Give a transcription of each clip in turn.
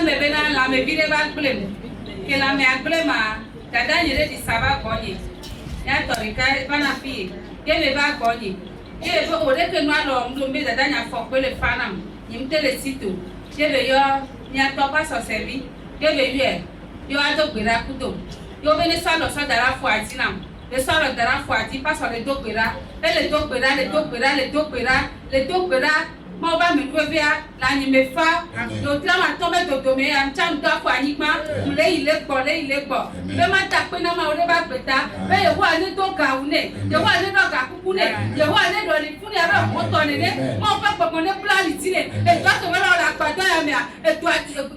me bena la me vire ba blem. Que la me blema. Dada yere di saba konye. Ya torika bana fi. Ye me ba konye. Ye bo ore ke no alo mdo me dada nya fo pe le fanam. Yimte le sito. Ye be yo nya to pa so sevi. Ye be ye. Yo ado gbera kudo. Yo be ne salo so dara fo atinam. Le salo dara fo ati pa so le do gbera. Le do gbera, le do gbera, le do gbera, le do gbera. Mo ba mi dwe bia la ni me fa do tra ma to me do me am cham do kwa ni ma le ile gbo be ma ta pe na ma o le ba peta be ye wa ni to ga u ne ye wa ni do ga kuku ne ye wa ni do ni fun ya ba mo to ni ne mo pa po ne plan ti ne e to to la la pa do ya me e to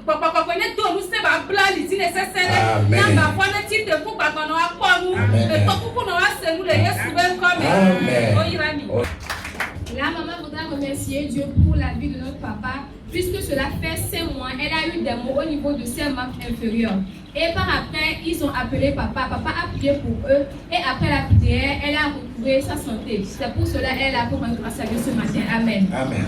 po ne to lu se ba plan ti ne se se ne ya ba fo ne ti de ku pa no apo nu e to kuku no wa se mu le Yesu be ko me o yira mi. La maman voudrait remercier Dieu pour la vie de notre papa, puisque cela fait 5 mois, elle a eu des maux au niveau de ses membres inférieurs. Et par après, ils ont appelé papa. Papa a prié pour eux. Et après la prière, elle a retrouvé sa santé. C'est pour cela qu'elle a pour rendre grâce à Dieu ce matin. Amen. Amen.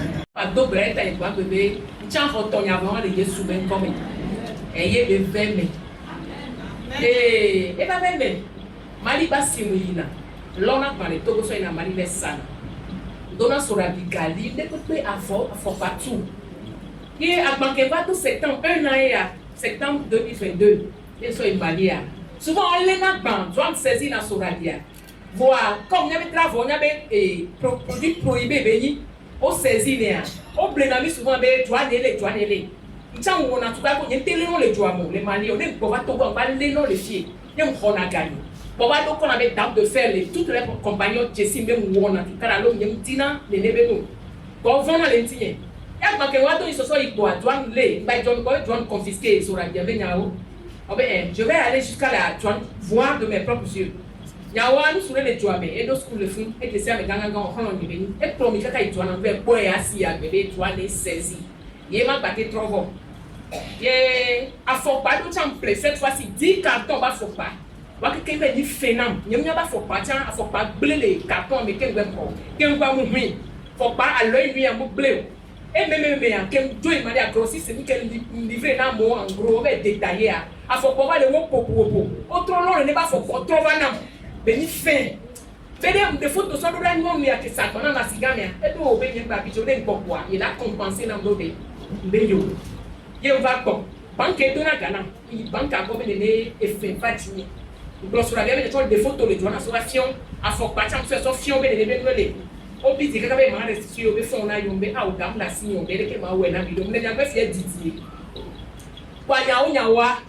Dona sera bigali de peut à fort partout. Et à Bankeva tout septembre 1 an et à septembre 2022 et so Malia. Souvent on les n'a pas doit saisir dans soradia. Voir comme il y avait travaux, il y avait produits prohibés béni au saisir né. Au blenami souvent bé douaner. Tiens on a tout cas qu'on y télé les douamo les Mali on est pour va tout va les non les filles. Et on a gagné. Bon, donc on avait dame de fer, toutes les compagnons Jessie même où on a tout cas l'homme Yemtina, les Nebeno. Bon, on a les tiens. Et après que ils se sont douane les, douane confisquer sur la bienvenue. Je vais aller jusqu'à la douane voir de mes propres yeux. Yawa nous sur les douanes et nos schools de film et que c'est avec un grand on est venu. Et promis que quand douane avait boire assis à bébé douane les saisi. Il m'a battu trop bon. Et à fort pas de temps cette fois-ci 10 cartons va faut pas. Waki kebe ni fenam nyamnya ba fo pa tian afo pa blele carton me ken gbo ken gba mu hui fo pa aloy nu ya mu bleu e me ya ken joy mari a grossiste ni ken livrer na mo en gros be détaillé a fo pa le wo popo o tro lo ne ba fo ko tro va nam be ni fin bede de photo so do ran mo ya ke sa kona na sigamia e do be ni gba bi jo de gbo kwa il a compensé na do de be yo ye va ko banque do na gana banque a go be ne e fin fatini sur la gamme des photos les journaux sur la fion à fort partir sur son fion ben les benwele au biti que avait mal restitué au fond na yombe a o dam la signon bele que ma we na bi donc ne ya fait didier kwa nyawa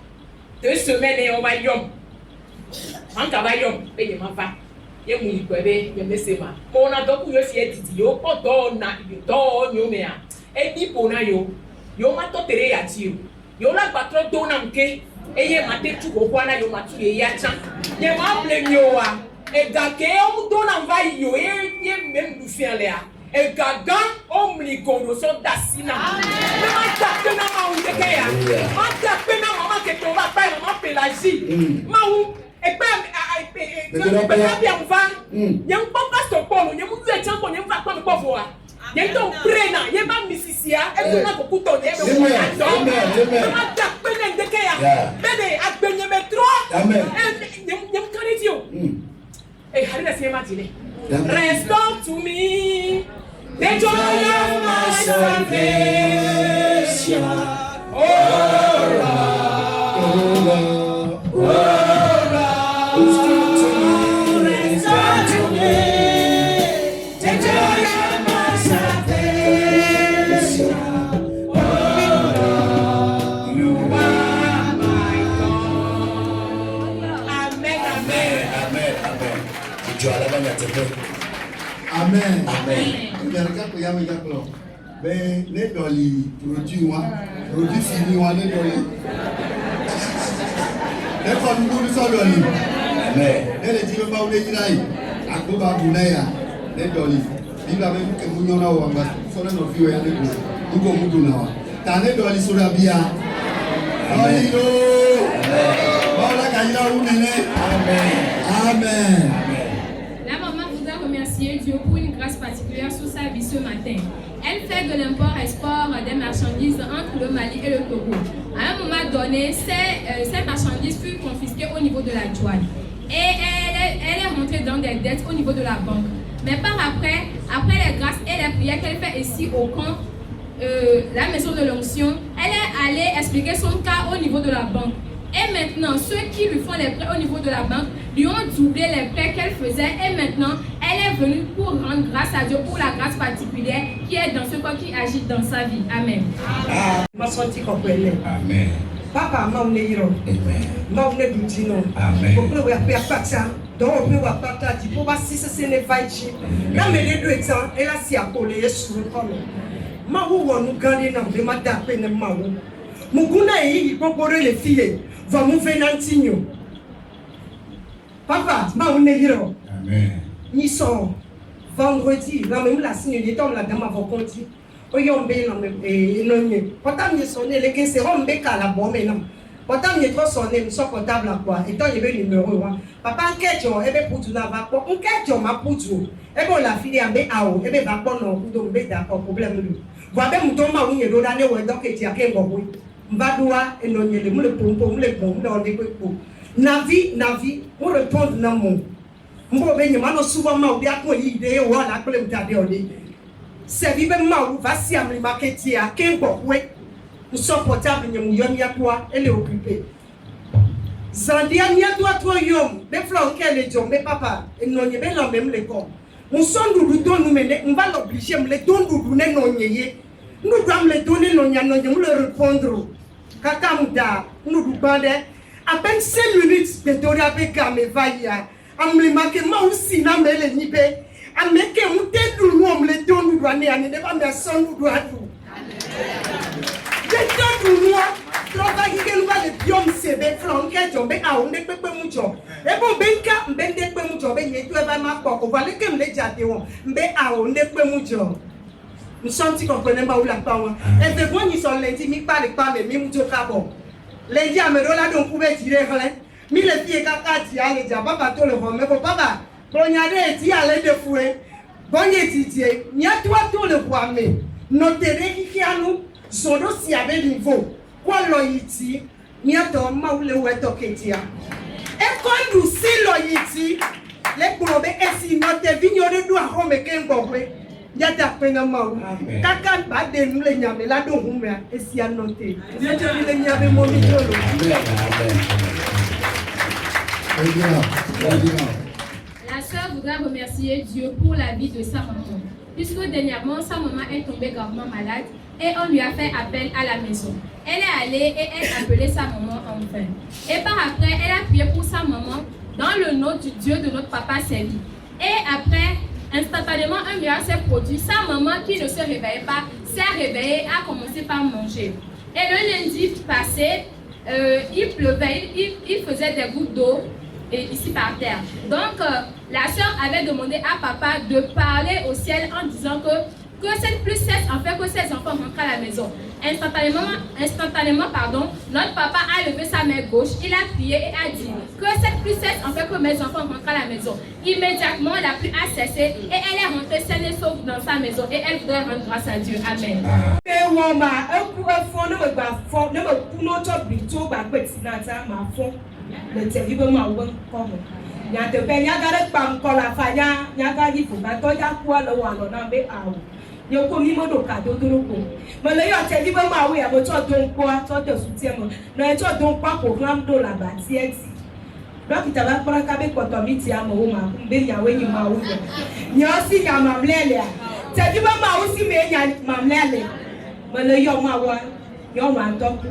2 semaines et on va yom en ka va yom be ma va ye mu ni kwebe ye mesema ko na do ku yo fait didier o ko do na do nyome a e bi po na yo ma to tere ya ti yo la patron do na nke eye mate tu ko kwa na yo matu ye ya chan ye ma blame yo wa e ga ke o do na va yo ye même du faire là e ga gan o mli kondo so dasina me ma ta pe na ma unde ke ya ma ta pe na mama ke to va pa mama pelagie ma u e pe bien va ye un po pastor Paul ye mu ye chan ko ye va ko ko fo wa ye to pray na ye ba misisia e to na ko kuto ye be ko ma ta pe na de ke ya bebe agbenye metro amen nyem kanetio harina se imagine restore to me the joy of my salvation Amen. Amen. Mais les doli produits finis ou les doli. Les femmes nous sommes doli. Amen. Les dit pas où les dinaï. Akoba bunaya les doli. Il avait que vous n'en avez pas. Faut le nous vivre avec nous. Nous comme nous donnons. T'as les doli sur la bia. Amen. Voilà qu'il y a où nene. Amen. Amen. La maman vous a remercié remercier Dieu pour une grâce particulière sur sa vie ce matin. Elle fait de l'import-export des marchandises entre le Mali et le Togo. À un moment donné, ces marchandises furent confisquées au niveau de la douane. Et elle est rentrée dans des dettes au niveau de la banque. Mais par après les grâces et les prières qu'elle fait ici au camp, la maison de l'onction, elle est allée expliquer son cas au niveau de la banque. Et maintenant, ceux qui lui font les prêts au niveau de la banque lui ont doublé les prêts qu'elle faisait. Et maintenant, elle est venue pour rendre grâce à Dieu pour la grâce particulière qui est dans ce corps qui agit dans sa vie. Amen. Amen. Papa, ma uneyiro. Amen. Ma unedutino. Amen. Popo ya pata. Donc on peut voir pata di pour voir si ce n'est pas ici. Na me les 2 ans, elle a si appelé sur le corps. Ma où on nous gagne na be ma taper na ma où. Muguna yi kokore les filles. Va mu venantinho. Papa, ma uneyiro. Amen. Ni sont vendredi, la même la signe de tombe la dame va conti. Oyombe na me enonye. Potam ni sonné les 15 rombe kala bombe na. Potam ni trop sonné mi so portable quoi. Et tant il veut numéro wa. Papa nkejo ebe putu na va ko. Nkejo ma putu. Ebe la fille ambe awo, ebe va ko no kudo mbe da problème lu. Wa be mutoma unye do dane we donc ti akengo we. Mbadua enonye le mu le pompo mu le pompo na onde ko. Navi, mu répondre na mon. Mbo be nyama no suba ma obi akon yi de wo na kole mtade ode. Se vive ma va si amli marketia kengo we. Supportable nyam yom yakwa elle est occupée. Zandia nyatwa to yom be flan kele jom be papa enonye be lo même le ko. Mon son du don nous mene on va l'obliger me le don du ne nonyeye. Nous doit me le donner nonya nonya me le répondre. Kaka muda nous du bande à peine 5 minutes de Doria be game vaia. Amli make ma aussi na me le nibe. Ameke mute du no me le don du ane ane ne ba me son du adu. Je donne moi travail que nous va le biom sebe flanquer jombe a on ne peut pas mucho. Et bon benka mbende pe mucho be yetu e ba ma ko va le kem le jate won mbe a on ne peut mucho. Nous sommes ti comprenez pas où la pa won. Et de bon ni son lundi mi parle pas mais mi mucho ka bon. Lundi a me rola donc pouvait tirer rien. Mi le pied kaka ti ale ja papa to le ron mais papa bonyade ti ale de fouet. Bonye titie nya toi to le roi mais notere ki anu son dossier avait niveau. Quoi loyiti, miato maule weto ketia. Et quand nous si loyiti, les colombe et si notre vignole doit rome kengorwe. Yata pena mau. Kaka ba de nous les nyame la do humia et si anoté. Dieu te les nyame mo mitolo. La sœur voudrait remercier Dieu pour la vie de sa maman. Puisque dernièrement, sa maman est tombée gravement malade et on lui a fait appel à la maison. Elle est allée et elle a appelé sa maman enfin. Et par après, elle a prié pour sa maman dans le nom du Dieu de notre papa Sévi. Et après, instantanément, un miracle s'est produit. Sa maman qui ne se réveillait pas s'est réveillée et a commencé par manger. Et le lundi passé, il pleuvait, il faisait des gouttes d'eau ici par terre. Donc, la sœur avait demandé à papa de parler au ciel en disant que cette pluie cesse en fait que ses enfants rentrent à la maison. Instantanément, notre papa a levé sa main gauche, il a prié et a dit que cette pluie cesse en fait que mes enfants rentrent à la maison. Immédiatement, la pluie a cessé et elle est rentrée saine et sauve dans sa maison et elle voudrait rendre grâce à Dieu. Amen. Yo komi modo ka do doroko mo le yo te bi ba ma we abo to don po to de sutie mo no e to don pa program do la ba ti eti dókítà bá pọ́n kábé pọ̀tọ̀ mi ti àmọ̀ wọ́n máa ń bẹ ìyàwó yìí máa wúlò ní ọ sí ìyá màmúlẹ́lẹ̀ à tẹ̀bí bá máa wú sí mi ẹ̀yà màmúlẹ́lẹ̀ mo lè yọ ọmọ àwọ yọ ọmọ àtọ́kù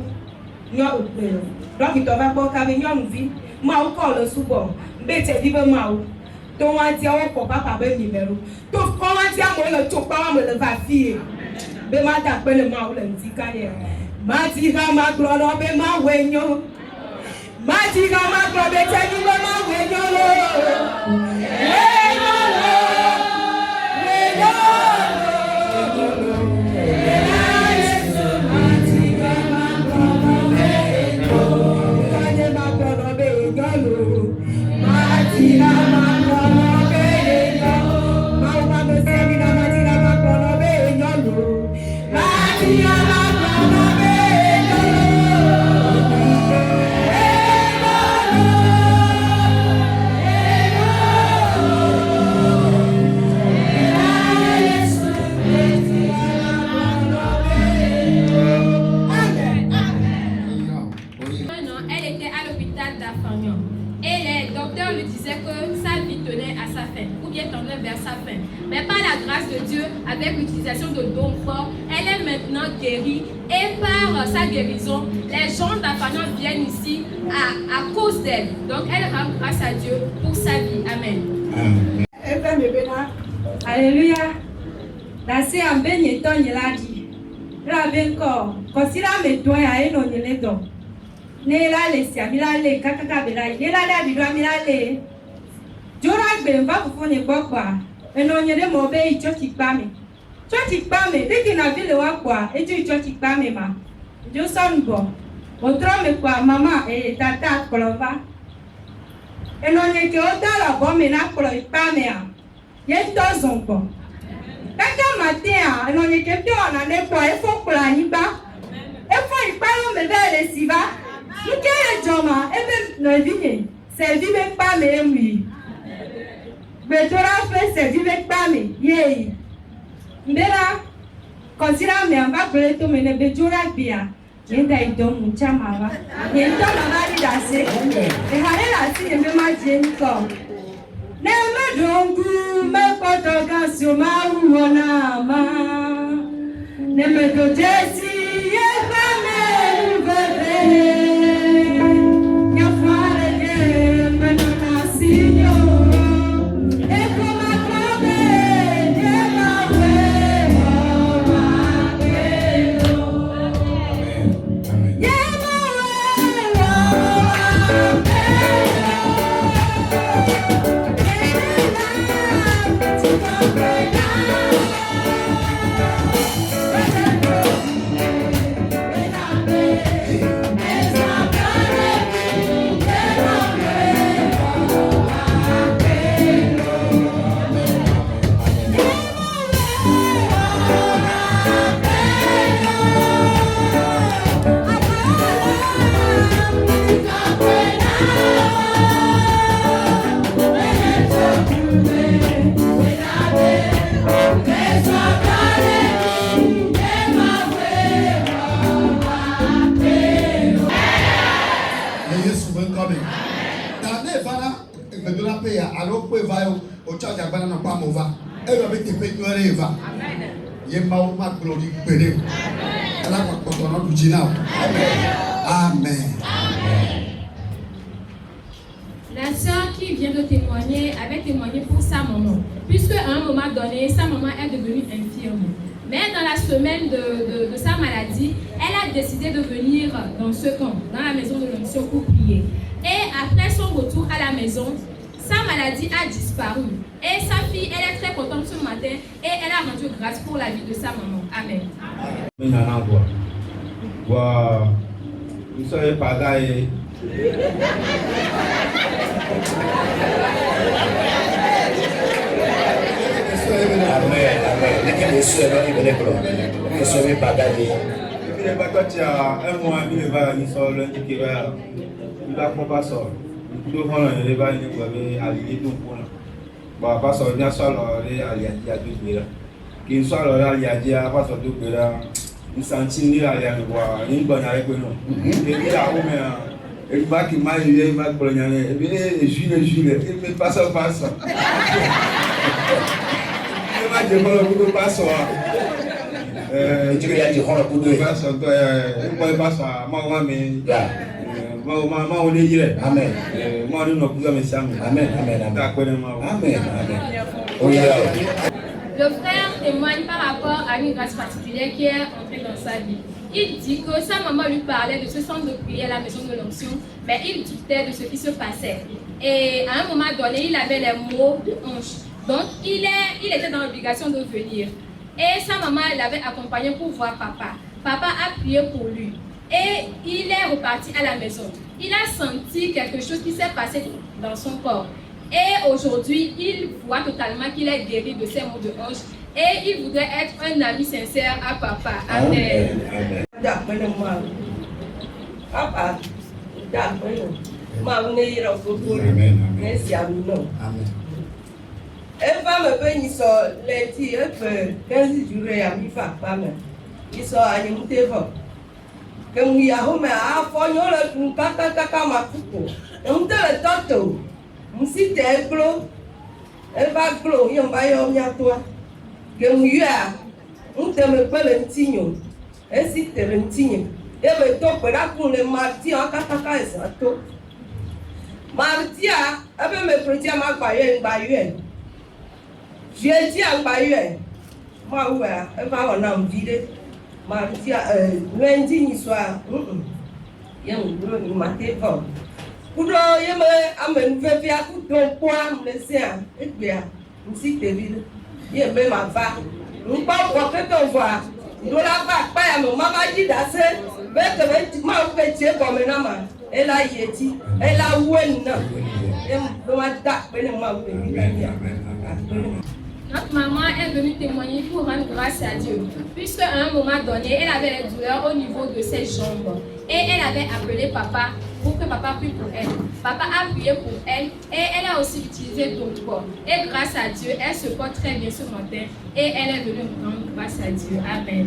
yọ òpèrè dókítà bá pọ́n kábé yọ ọmọ fi máa wú kọ́ lọ súbọ̀ bẹ́ẹ̀ tẹ̀bí bá máa wú tó wọ́n ti ọwọ́ pọ̀ pápá bẹ́ẹ̀ mi mẹ́rù tó kọ́ wọ́n ti àmọ́ lọ tó pa wọ́n mọ̀ lọ bá fi yè bẹ́ẹ̀ má dà pẹ́lẹ́ máa wú lẹ̀ ní ti ká yẹ má ti ká má gbọ́ lọ bẹ́ẹ̀ má wẹ̀ yán. Magica macro beteni go ma wenyolo wenyolo magica macro wenyolo kanye macro wenyolo magica macro wenyolo sa fin. Mais par la grâce de Dieu, avec l'utilisation de dons forts, elle est maintenant guérie. Et par sa guérison, les gens d'Afanon viennent ici à cause d'elle. Donc elle rend grâce à Dieu pour sa vie. Amen. Alléluia. La se ambenye to nyeladi. La benko. Kosira me to ya eno nyeledo. Ne la le sia mi la le kakaka be la. Ne la da bi do mi la le. Jora gbe mba fufo ne gbogba. Eno nyele mo be icho ti pa mi. Cho ti pa mi. Diki na vile wa kwa. Ejo icho ti pa mi ma. Jo son bo. Otro me kwa mama tata kolova. Eno nye ke o da la bo me na kolo ipa me a. Ye to zonko. Kaka matin, on est quelqu'un on en est pas, il faut pour la niba. Il faut y parler mais vers les siva. Nous quel joma, et même le vigne, c'est vivre pas mais oui. Mais tu l'as fait c'est vivre pas mais yé. Mbela, considère mais on va brûler tout mais ne bejura bien. Yenda idom mucha mama. Yenda mama di dase. Et hale la si ne me ma jenko. Ne me dongu me kotoka suma uona ma. Ne me do jesi ye fame uvere. Ya fare ye me dona sinyo. E kuma kobe ye mawe ma kelo. Ye mawe ma kelo. Alors, vous pouvez au charge à Banana Pamova. Elle va te payer une rêve. Yemma glory béné. Elle a pas de Gina. Amen. La sœur qui vient de témoigner avait témoigné pour sa maman. Puisque à un moment donné, sa maman est devenue infirme. Mais dans la semaine de sa maladie, elle a décidé de venir dans ce camp, dans la maison de l'onction pour prier. Et après son retour à la maison, sa maladie a disparu. Et sa fille, elle est très contente ce matin et elle a rendu grâce pour la vie de sa maman. Amen. Vous savez pas d'ailleurs. Amen, amen. Les messieurs, ils venaient pour nous. Ils sont pas d'ailleurs. Il n'est pas quand il y a un mois, il va y sortir lundi qui va. Il va pas sortir. Il va aller allier tout pour nous. Bon, pas sortir, il y a tout là. Qu'il soit là, il y a dit, pas sortir tout là. Il s'entend là, il y a voir. Il bonne avec nous. Et il a où il va qui m'a il va pour le et puis Jules, il me passe au passe. Il m'a dit pour le passe. Tu vas dire pour le passe, il va passer moi mais Maman, on est là. Amen. Moi, nous ne pouvons pas me Amen. Amen. Amen. Amen. Le frère témoigne par rapport à une grâce particulière qui est entrée dans sa vie. Il dit que sa maman lui parlait de ce centre de prière à la maison de l'onction, mais il doutait de ce qui se passait. Et à un moment donné, il avait les mots de hanche. Donc, il était dans l'obligation de venir. Et sa maman l'avait accompagné pour voir papa. Papa a prié pour lui. Et il est reparti à la maison. Il a senti quelque chose qui s'est passé dans son corps. Et aujourd'hui, il voit totalement qu'il est guéri de ses maux de hanche. Et il voudrait être un ami sincère à papa. Amen. Elle va me payer les tirs, elle peut 15 jours à mi papa. Ils sont à Yamuteva. Que nous y avons à Fogno le Kaka Makuko. Et on te le toto. Nous si t'es gros. Elle va clore, il va y avoir toi. Que moi, on te me fait le tignon. Et si tu es le tignon, et le top là pour le mardi en cataka et ça tout. Mardi, avec mes petits à ma bailleuse. J'ai dit à bailleuse, moi, ouais, elle va en envier. Mardi, lundi soir, il y a un gros matin fort. Kudo yeme amen vevi akudo kwa mlesia ekbea nsi tevile yeme mava npa kwa keto va ndola ba pa ya mo mama jidase be ma pe tie ko me na ma ela yeti ela wenna em do ma da pe ne ma pe ni. Notre maman est venue témoigner pour rendre grâce à Dieu, puisqu'à un moment donné, elle avait des douleurs au niveau de ses jambes. Et elle avait appelé papa pour que papa prie pour elle. Papa a prié pour elle et elle a aussi utilisé d'autres corps. Et grâce à Dieu, elle se porte très bien ce matin et elle est venue rendre grâce à Dieu. Amen.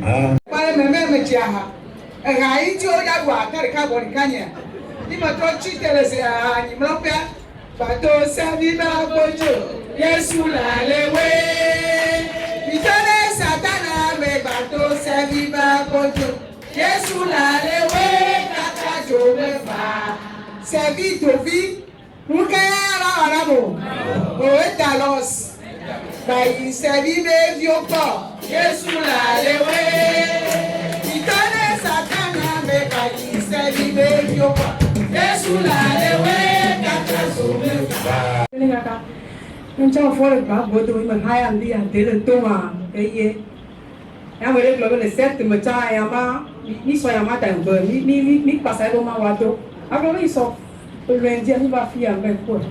Yesu la lewe, itone satana me bato sevi ba kojo. Yesu la lewe, kaka jo me fa. Sevi tovi, nuke ara arabo. O etalos, bayi sevi me vioko. Yesu la lewe, itone satana me bayi sevi me vioko. Yesu la lewe, kaka jo me fa. Trong phố được bảo bữa tụi mình hai anh đi ăn thế là tôi mà cái gì em mới được nói về xét từ mà cha em mà ní xoay em mà thành vợ ní bà sai đâu mà vào đâu à cái này so lên trên như bà phi em bên quần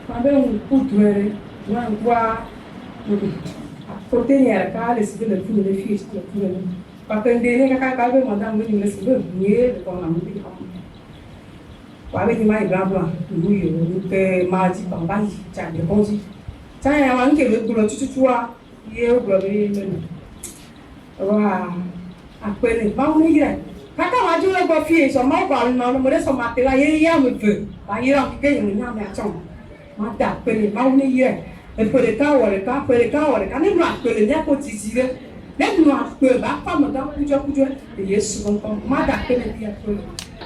mà bên ông cụ tuổi đấy mà qua protein là cái là sự là phụ nữ phi là phụ nữ và cần đến cái bên mà đang bên là sự là nhớ còn làm cái không qua bên mà gặp là người cái mà chỉ bằng bằng chẳng được con gì saya yang angkat le tulo cucu-cucu ye ublori men wah apa ni mau ni kira kakak maju le gua fie so mau bal mau mo de so mate la ye ya me fe ba ye ram ke yang nya me chong ma da pe ni mau ni ye e pe de ka wa de ka ni ma pe le nya ko ti ti le ne no pe ba pa mo da kujo yesu kon ma da pe ni ya pe.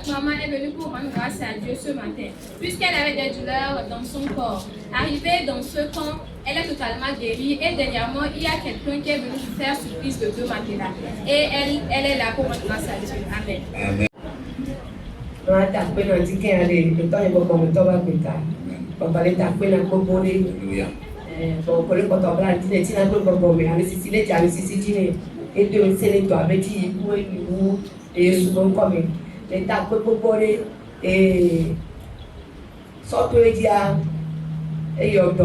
Maman est venue pour rendre grâce à Dieu ce matin, puisqu'elle avait des douleurs dans son corps. Arrivée dans ce camp, elle est totalement guérie et dernièrement, il y a quelqu'un qui est venu lui faire surprise de 2 matelas. Et elle est là pour rendre grâce à Dieu. Amen. Amen. L'État peut proposer et sortir dia et yo do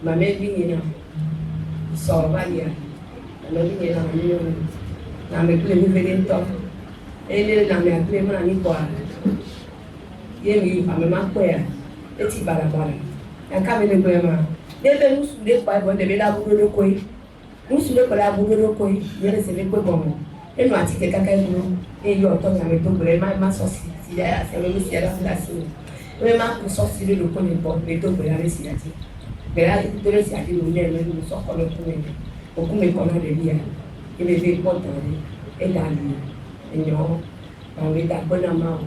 ma mère vient sort va dia ma mère vient na me plus me venir toi et le na me plus me ni quoi ye mi pa me ma quoi et ti bala ya ka me le quoi ma de nous sous les pas bon de la boule de quoi nous sous le la boule de quoi je ne sais pas comment et nous a dit que quelqu'un et yo to na me to ma sorti si là c'est même si là la si vraiment pour sortir le connaît pas mais to la si là ti mais là to le si a dit nous nous sort comme le au comme qu'on a de lire et les des portes et là et non on est d'accord na ma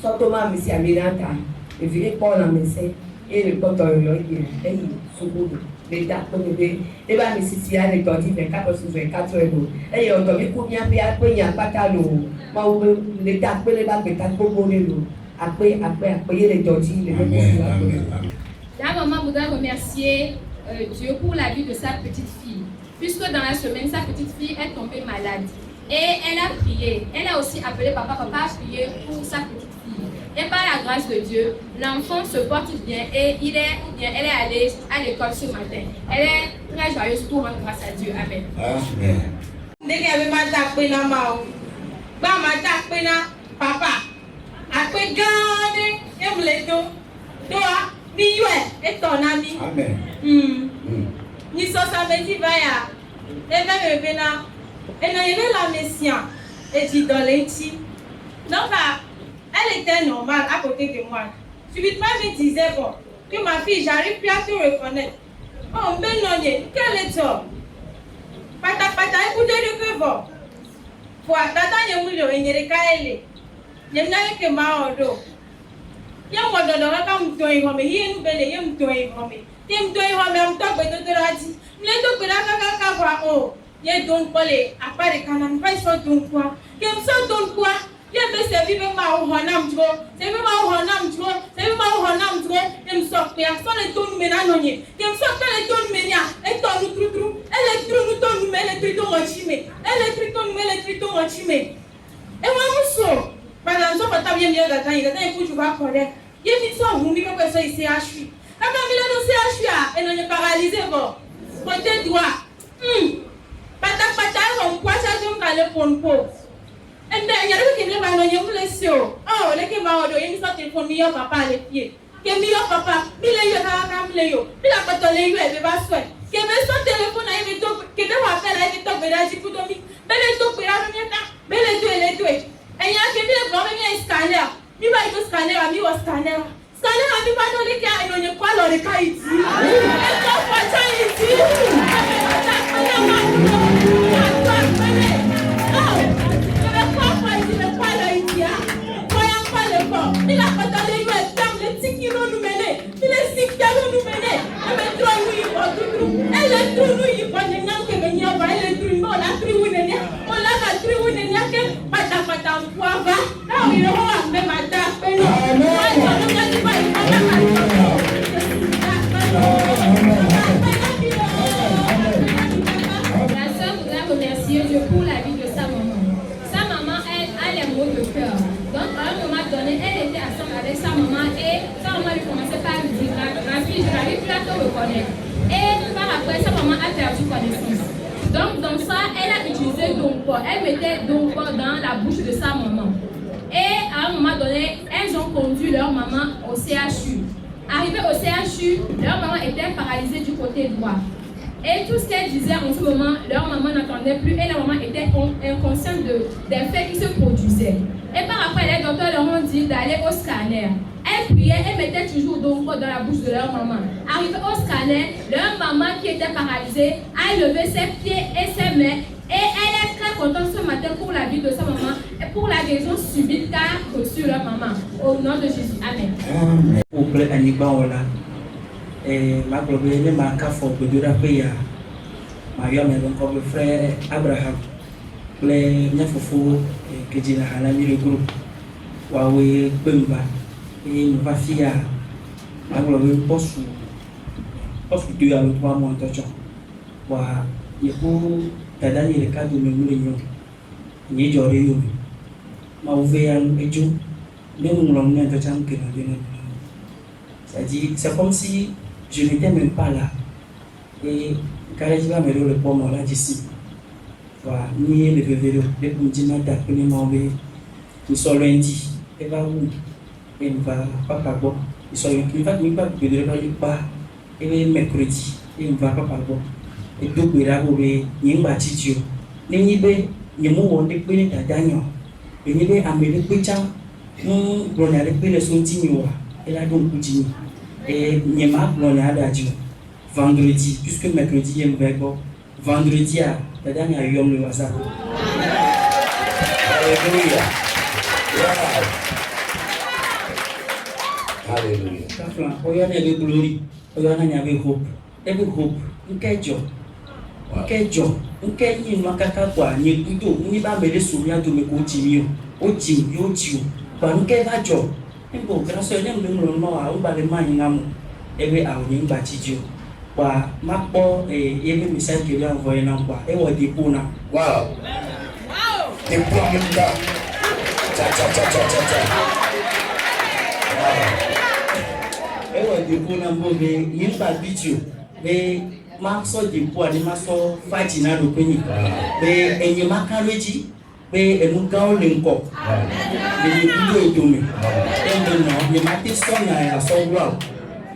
surtout ma mi si amiranta et vient pas na me c'est et le porte yo et sous l'État connaît et bah mais si a les tordi 24/24 heures et on doit combien bien y a pas ta l'eau ma l'État peut les battre quatre pour l'eau après les tordi les la maman voudrait remercier Dieu pour la vie de sa petite fille, puisque dans la semaine sa petite fille est tombée malade et elle a prié, elle a aussi appelé papa a prié pour sa petite fille. Et par la grâce de Dieu, l'enfant se porte bien et elle est allée à l'école ce matin. Elle est très joyeuse pour rendre grâce à Dieu. Amen. Amen. Papa, après garder et vous les deux, toi, et ton ami. Amen. Ni so samedi vaya. Et même bena. Et non, il y avait la messia. Et dit dans l'éti. Donc, elle était normale à côté de moi. Subitement, elle me disait bon, que ma fille, j'arrive plus à te reconnaître. Oh, Benonye, quel est ça? Pata, écoutez le que bon. Pour attendre, il y a un million, il y a des cahiers. Il y a un que m'a odo. Il y a un mot de l'ordre comme toi, il y a un bel, il y a un toi, il y a un toi, il y a un top de la dit. Les deux que la caca, oh, il y a donc pas les, à part les canons, pas sur ton quoi. Il y a un seul ton quoi. Il y a des services qui m'ont honam trop, c'est même honam trop, c'est même honam trop. Il me sort personne et ton ménanonie. Il me sort les ton ménia et ton trou, elle est trou, ton numé, les tritons machimé, elle est triton, les tritons machimé. Et moi, mousseau, pendant ce temps, bien bien d'attendre, il y a un coup de va correct. Il y a une sorte où il faut que ça ici à chui. Quand il a dossier à chui, et on est paralysé, bon, côté droit. Pata, on croit ça, je vais aller pour une peau. Et then, il y a des gens qui me disent, oh, les gens qui me disent, téléphone, il y a papa les pieds. Il y a papa, il y a papa, il y a papa, il y a papa, il y a son téléphone, il y a tout, qui te rappelle, il y a tout, il y a tout, il y a tout, il y a tout, et il y a un scanner, il va être scanner, il va scanner. Scanner, il va dans les cas, il n'y a pas dans les cas ici. Il n'y a pas ça ici. Il a pas d'aller lui attendre les tics qui vont nous mener. Il est sick qui vont nous mener. Elle est trop nous, elle est trop nous, il va nous que venir va, elle est trop nous, on a trop nous, on l'a trop nous, que pata on va. Là il aura même à taper nous. La sœur voudrait remercier Dieu pour la vie de sa maman. Sa maman, elle a les mots de cœur. Donc, à un moment donné, elle était ensemble avec sa maman et sa maman lui commençait par lui dire, ma fille, je n'arrive plus à te reconnaître. Et par après, sa maman a perdu connaissance. Donc, dans ça, elle a utilisé Donko. Elle mettait Donko dans la bouche de sa maman. Et à un moment donné, elles ont conduit leur maman au CHU. Arrivée au CHU, leur maman était paralysée du côté droit. Et tout ce qu'elle disait en ce moment, leur maman n'entendait plus et la maman était inconsciente des faits qui se produisaient. Et par après, les docteurs leur ont dit d'aller au scanner. Elle priait, elle mettait toujours Donko dans la bouche de leur maman. Arrivée au scanner, leur maman qui était paralysée a levé ses pieds et ses mains. Et elle est très contente ce matin pour la vie de sa maman et pour la guérison subite qu'a reçue leur maman. Au nom de Jésus. Amen. Ma globale ma kafo bedura peya ma yome donc le frère Abraham le nyafofo que dit la halami le groupe wawe bemba et nous va fiya ma globale poste tu as le 3 mois de temps wa yepo tadani le cadre de nous ni jore yo ma ouvert et jo même nous l'on de temps que nous c'est-à-dire c'est comme si je n'étais même pas là. Et quand je vais me le pomme là d'ici, voilà, ni le vélo, les pommes d'appeler mon bébé, nous sommes lundi, et va où? Et nous va pas bon. Ils sont il va pas, et mercredi, et nous va pas bon. Et tout le monde est bâti. N'y be, n'y mou on est pris à Daniel. Et n'y be amené pécha, nous on a repris le soutien, et là donc continue. Et Niema, on a adagio. Vendredi, puisque mercredi, il y a un verbe. Vendredi, la dernière yom le WhatsApp. Alléluia. Alléluia. Kafla, oyo na be glory, oyo na nya be hope. Ebe hope, nke jo. Nke jo, nke nyi makaka kwa nyi kudo, nyi ba mele sumia to me ko timio. O tim, yo tio. Ba nke ba jo. Embo grâce nyam de mo no a o ba le man ngam ebe a o nyi ba tijio. Kwa makpo ebe message que lui envoyé na kwa e wo di puna. Wow. Des points même là. E wo di puna mbobe yimba bidio. Be ma so di po ani ma so faji na do kwenyi. Be enyi makareji be enu ga o le nko. Be ni bidio edome. Endo no ni ma ti so na ya so wa.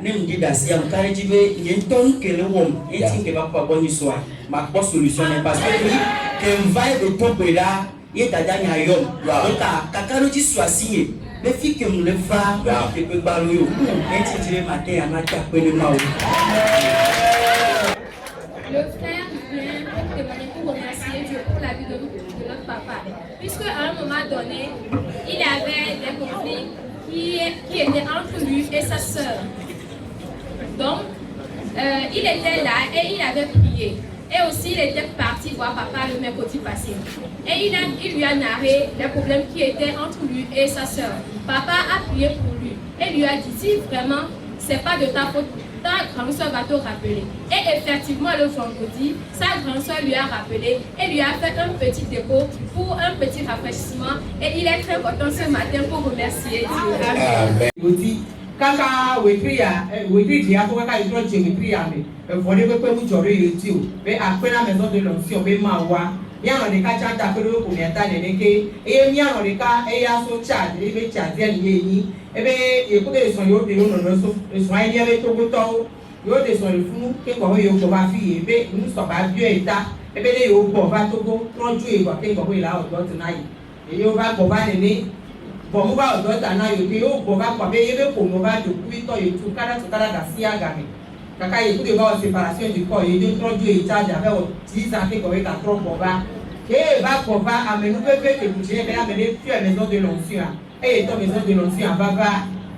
Ni mdi da si am kareji be yenton kele wom eti ke ba kwa boni so a ma ko solution e parce que vai de tope là et dadanya yom. Donc kakareji so asigné. Les filles qui me le font, je peux parler au bout. Et tu dis, matin, à matin, après le mal. le frère vient pour témoigner, pour remercier Dieu pour la vie de notre papa. Puisque à un moment donné, il avait des conflits qui étaient entre lui et sa sœur. Donc, il était là et il avait prié. Et aussi, il était parti voir papa le mercredi passé. Et il lui a narré les problèmes qui étaient entre lui et sa sœur. Papa a prié pour lui et lui a dit, si vraiment, c'est pas de ta faute, ta grande soeur va te rappeler. Et effectivement, le vendredi, sa grande soeur lui a rappelé et lui a fait un petit dépôt pour un petit rafraîchissement. Et il est très content ce matin pour remercier Dieu. Amen. Kaka wetria dia to kaka idro je wetria me fode pepe mu jore yeti o be apena maison de l'onction be ma wa ya no de ka cha ta pere ko meta de neke e mi ano de ka e ya so cha de be cha de ni yi e be e ko de so yo de no no so so ai dia be to go to yo de so le fun ke ko yo ko ba fi e be nu so ba bio eta e be le yo bo ba to go tronju e ko ke ko la o do tonight e yo ba ko ba ni bon va au droit na yo bi o bo ba kwa be yebe ko mo ba do ku ito yo tu kada da sia ga mi kaka ye ku de ba o séparation du corps ye de trop Dieu charge avec o 10 ans que ko e ka trop bo ba ke ba ko ba amenu pepe ke ku je be amene tu a maison de l'onction e to maison de l'onction va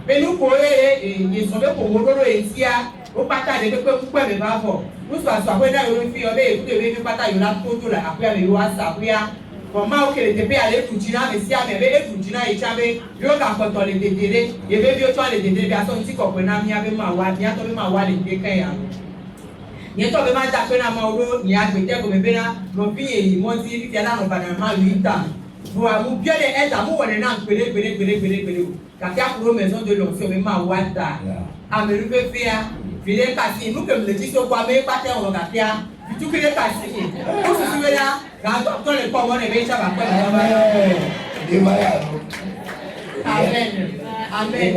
be nu ko ye so be ko mo ro e tia o pata de pe ku pe me ba fo nu so aso awe na yo fi o be ku de be pata yo la to to la apo ya me yo asa apo ya comment on peut te aller pour dîner mais si avec pour dîner et chavé yo ka koto le dedere ye be bi o to le dedere bi aso nti ko pe na mi abe ma wa bi ato be ma wa le de kan ya ye to be ma ta pe na ma oro ni agbete ko me be na no bi yi mo ti bi na no ba na ma lu ita bo amu bi le e ta mu wona na pele o ka ka pro maison de l'onction me ma wa ta ameru pe fe ya vile ka si nu ke me ti so kwa me pa te o ka pia tu kile ka si o su we ya ga to le ko mo ne be cha ba ko amen amen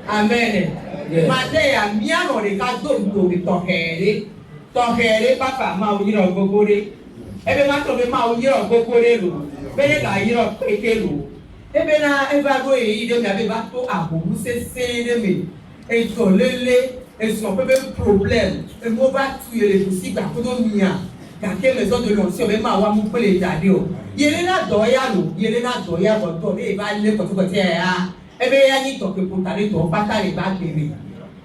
amen Matea miano de ka do bi to here papa ma o yiro gogore ebe ma to be ma o yiro gogore lo be ne ga yiro peke lo ebe na eva go yi de mi abe ba to abobu se de mi e to lele et son problème et moi va tuer les aussi par contre mia car quelle maison de l'onction même à wa mu pele dadio yelena doya bo to e ba le ko to ya e be ya ni to ke putare to pata le ba bebe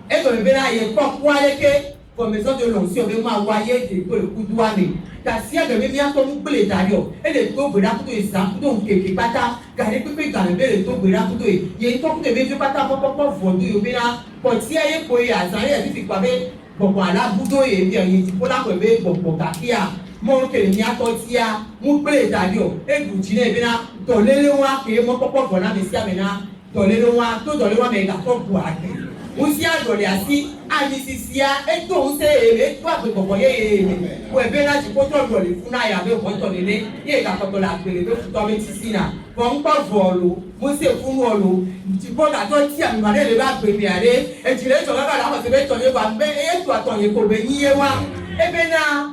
e to be na ye ko kwale ke pour maison de l'onction même à wa ye de ko le kudwane ta sia de me mia to mu pele dadio e de to bo da to e sa to ke pata gare pepe gare be to bo da to e ye to de be pata pop vodu yo be na Poti aye ko ya sare ya ti kwa be gbogbo ala budo ye bi yin ti pola ko be gbogbo kakia mo ke ni ato ti ya mu pele dadio e guji na be na to lele wa ke mo popo go na be si amena to lele wa me ga to bu ake mo si adole asi ani sisia e to se e to ape gbogbo ye ko e be na ti ko to dole fun na ya be ko to lele ye ga to la pele be fu to be ti sina bo npa volo mo se fun olo ti bo ga to ti ami ma le ba gbe mi are e ti le to ga la mo se be to le ba be e to aton ye ko be yin wa e be na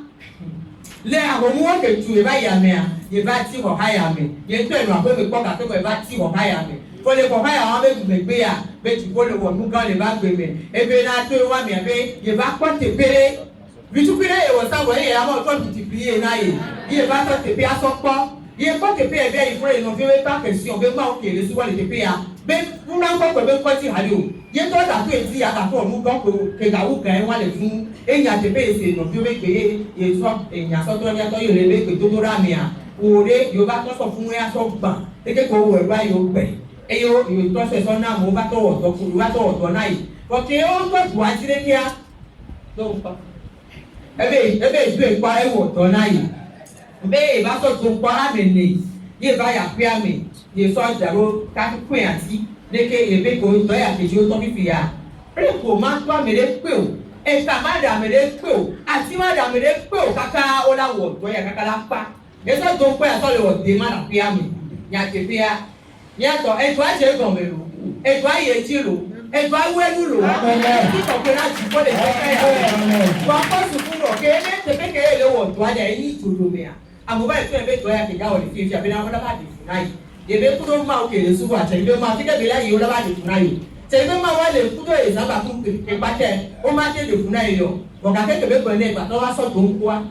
le àwọn mu o ke tu e ba ya me a ye ba ti ho ha ya me ye to enu ape me ko ka to e ba ti ho ha ya me ko le ko ha ya wa be gbe ya be ti ko le wo nu ga le ba gbe me e be na to wa mi be ye ba ko te pere bi tu pere e wo sa wo ye ya mo to ti plie na ye ba to te pe aso po ye ko te pe e be yi fo e no fi we pa question be ma o ke le su wa le te pe ya be fun na ko pe be ko ti hali o ye to da to e ti ya ka to nu gan ko ke ga wu gan wa le fun enya te pe se no fi we pe ye so enya so to ya to ye le be pe to do ra mi a ore yo ba to so fun we aso gba e ke ko wo e ba yo gbe e yo to se so na mo ba to wo to ku ba to wo to na yi ko ke o to bu a ti le kia do pa ebe ju e pa e wo to na yi be e ba so to pa me ni ye ba ya pe ame ye so jaro ka ku ati leke ebe ko to ya ke jo to fi ya re ko ma to ame le pe o e ka ma da me le pe o ati ma da me le pe o kaka o la wo to ya kaka la pa e so to pe so le wo de ma da pe ame ya te pe ya ya to e to a je gan me lo e to a ye ti lo e to a wenu lo ti ko pe na ji ko le pe ya wa ko su fu lo ke ne te pe ke le wo to a da ni to lo me a amoba e to e be to ya ke ga o le fi abi na mo da ba di funai ye be ku do ma o ke le su wa che be ma ti ke be la yi o la ba di funai C'est même moi les couteaux et ça va tout et battre. On m'a dit de funa yo. Donc à quelque peu connaît pas toi ça donc quoi.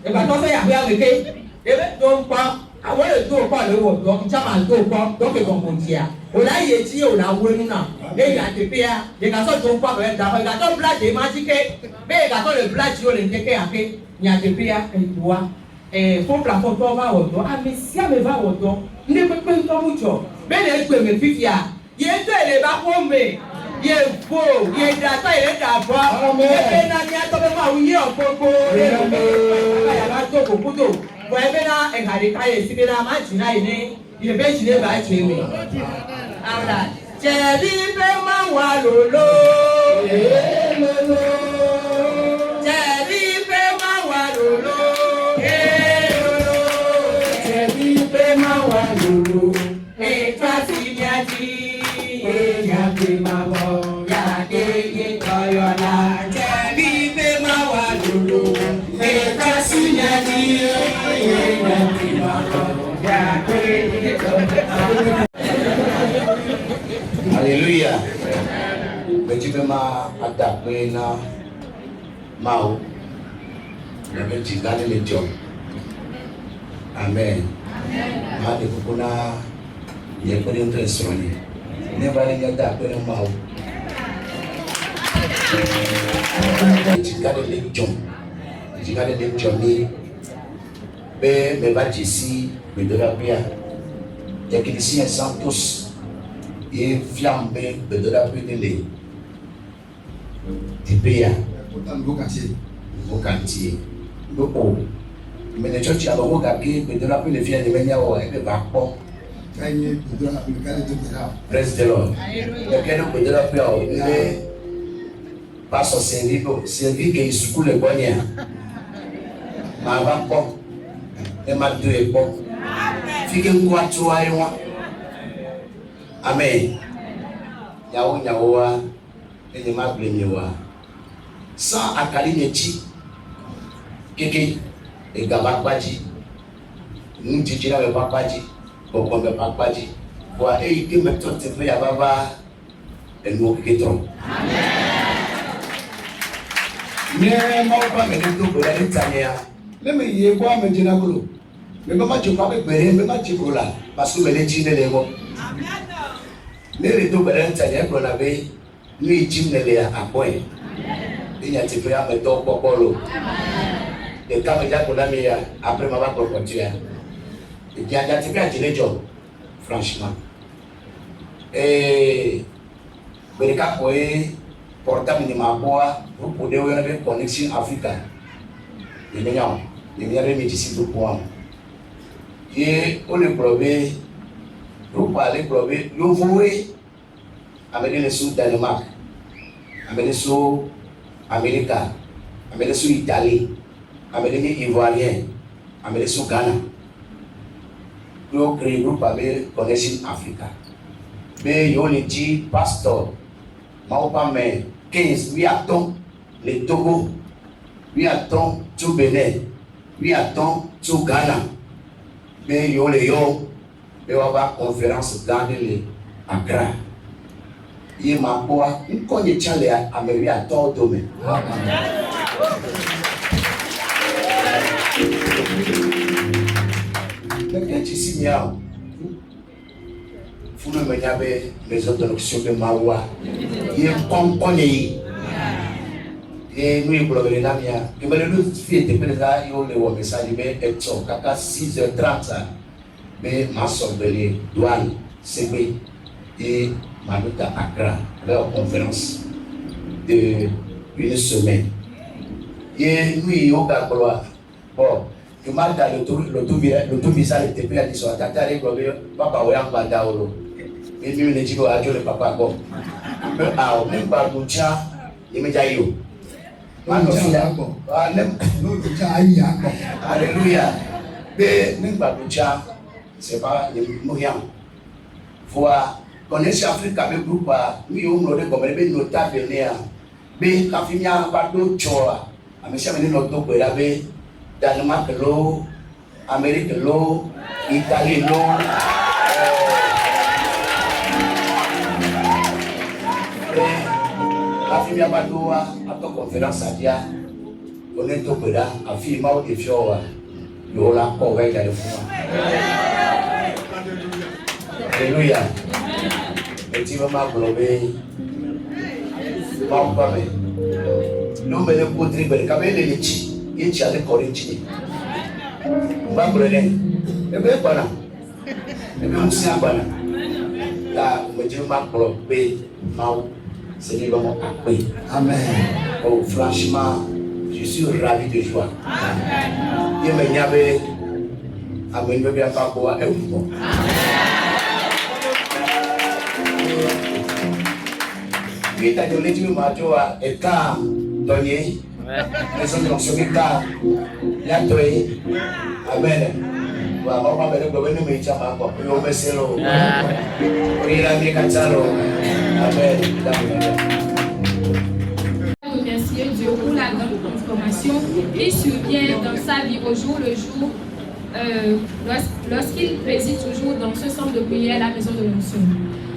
Et pas toi ça y a avec et donc quoi. Ah ouais le quoi le wo donc ça m'a donc quoi donc et bon dia. On a yeti on a wenu na. Et ya te pia, les garçons donc quoi ben d'accord, les garçons blague et magique. Mais les garçons le blague sur les teke après, il y a te pia et toi. Et pour la photo va au dos. Ah mais si elle me va au dos, ne peut pas tout mucho. Mais les peut me fifia. Il est les va tomber. Il est beau, il est d'accord, il est d'accord. Et puis na ni atobe ma uye opopo. Ya ba to ko kudo. Bo ebe na e gari kai si be na ma jina ine. Il be jine ba cheme. Ahora, Chebi pe ma wa lolo. Lolo. Chebi pe ma wa lolo. Chebi pe ma wa lolo. E trasi nyati. E nyati ma bo ya de koyola. Chebi pe ma wa lolo. E trasi nyati. E nyati ma bo ya de koyola. Alléluia. Mais tu peux m'adapter na Mao. Le petit gars de l'édion. Amen. Ma de Kukuna, il y a pas d'impression. Ne va rien d'adapter na Mao. Le petit gars de l'édion. Le petit gars de l'édion. Mais va ici, mais de la pierre. Il y a qui ici un santos. Et flambé de la pédélée. Du pays, vos quartiers, le haut. Mais les gens qui ont regardé, de la pédélée, les venir au Bacon. Presse de l'homme. Le de la pédélée, pas son service qui est sous le bonnier. Ma Bacon, et ma deux époques. Figure-moi, toi et moi. Amen. Nyawa enye mable nyewa. Sans akali nyechi keke e gaba kwaji. Nti jina we papaji, bokombe papaji. Kwa ke metote fe ya baba enu ketron. Amen. Ne mo ba me do bo la tanya. Le me ye kwa me jina kulo. Me ba ma joka be bere me ma jikola parce que me le jine le go. Ne le do bere tanya ko na be ni jine le apoe. Il y a des frères qui sont popolo. Et quand il y a des gens après ma va continuer. Il y a des gens qui sont franchement. Et les cas pour portable de ma bois, vous pouvez avoir une connexion africaine. Il y a des médecins pour moi. Et on le prouve, vous parlez prouve, vous voyez avec les sous Danemark, avec les sous Amérique, avec les Italie, avec les Ivoiriens, avec les Ghana. Nous créons un groupe avec Connexion Africa. Mais il y a dit, pasteur, mais 15, oui, attends, les Togo, oui, attends, tout Bénin, oui, attends, tout Ghana. Mais il y a les yo, il y a une conférence dans les Accra. Il m'a boit une connexion à me à tout domaine. Quelqu'un qui signe, vous ne me n'avez les introductions de Maroua. Il est compagnie. Et nous, pour le Namia, il me le fait de présent, il y a un message, mais il y a 6h30. Mais ma sorbelée, douane, CB et Manuta Accra, leur conférence de une semaine. Et nous, il y a un gloire. Bon, je m'arrête à l'autovisa, le TP a dit sur la tata, papa, oui, en bas d'Aolo. Et nous, les gens, le papa, bon. Ah, même pas le tien, il me dit, yo. Alléluia. Mais même pas le tien, c'est pas le moyen. Voilà. Connexion Afrique avec groupe oui on le comme les notable venir mais la famille a pas de choix à monsieur venir notre pour la be Danemark lo Amérique lo Italie lo bien badoa à ta conférence à dia on est au péda à fille mau de fioa yo la ko ga ya fuma alléluia et tu vas ma globe mau ba me no me le potri be ka be le chi e chi ale corinchi ba brele e be bana e be musia bana la me tu ma globe mau c'est les moments après. Amen. Oh, franchement, je suis ravi de joie. Amen. Il me y avait amen, bien pas quoi et bon. Il t'a donné du majoa et car donné. Les autres ont sauvé car la toy. Amen. Wa mama bele go wenu me chama ko yo meselo. Orira mi kachalo. Remercier Dieu pour la grande transformation qui survient dans sa vie au jour le jour lorsqu'il préside toujours dans ce centre de prière à la maison de l'onction.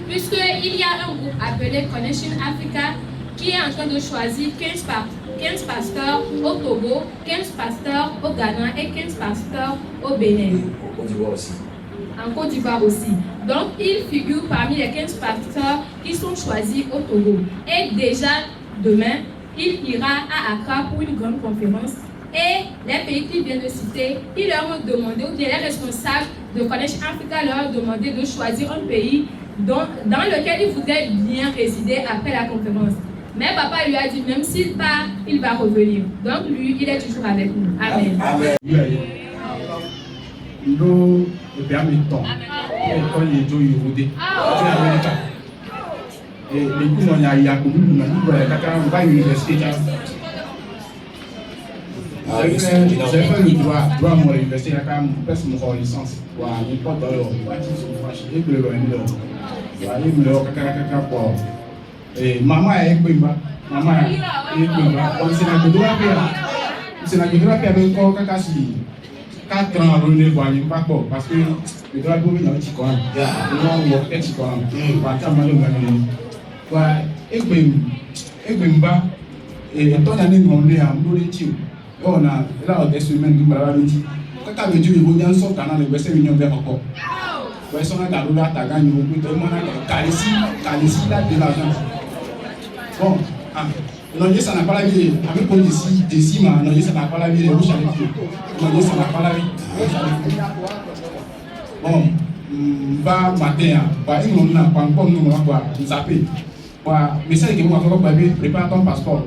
Puisqu'il y a un groupe appelé Connection Africa qui est en train de choisir 15 pasteurs au Togo, 15 pasteurs au Ghana et 15 pasteurs au Bénin. En Côte d'Ivoire aussi. Donc, il figure parmi les 15 pasteurs qui sont choisis au Togo. Et déjà, demain, il ira à Accra pour une grande conférence. Et les pays qu'il vient de citer, il leur a demandé, ou bien les responsables de Connection Africa leur ont demandé de choisir un pays dans lequel il voudrait bien résider après la conférence. Mais papa lui a dit, même s'il part, il va revenir. Donc, lui, il est toujours avec nous. Amen. Amen. Ndo ebiamiton ko yejo yode ti America e le ku no ya ko mu na ni bora kaka ba university ta j'ai fait le droit mon université kaka passe mon licence wa ni pas dans wa ti so franchi e le ni lo wa ni lo kaka ko e mama e gbemba on se na godora pe avec ko kaka si 4 ans rené voyer pas bon parce que le droit pour venir petit quand non on petit quand pas tant mal ngani wa egbemba et ton année demandé à mbori tiu on a là au des semaines du maladie kaka be ju ibo jan so kana le gbese mi nyon be koko wa so na dalu la ta ganyo ku to mo na kalisi la de l'argent bon non, ça n'a pas la vie. Avec pour d'ici, non, ça n'a pas la vie. Non, ça n'a pas la vie. Bon, va matin, il n'a pas encore nous quoi, nous appeler. Mais ça, il faut prépare ton passeport.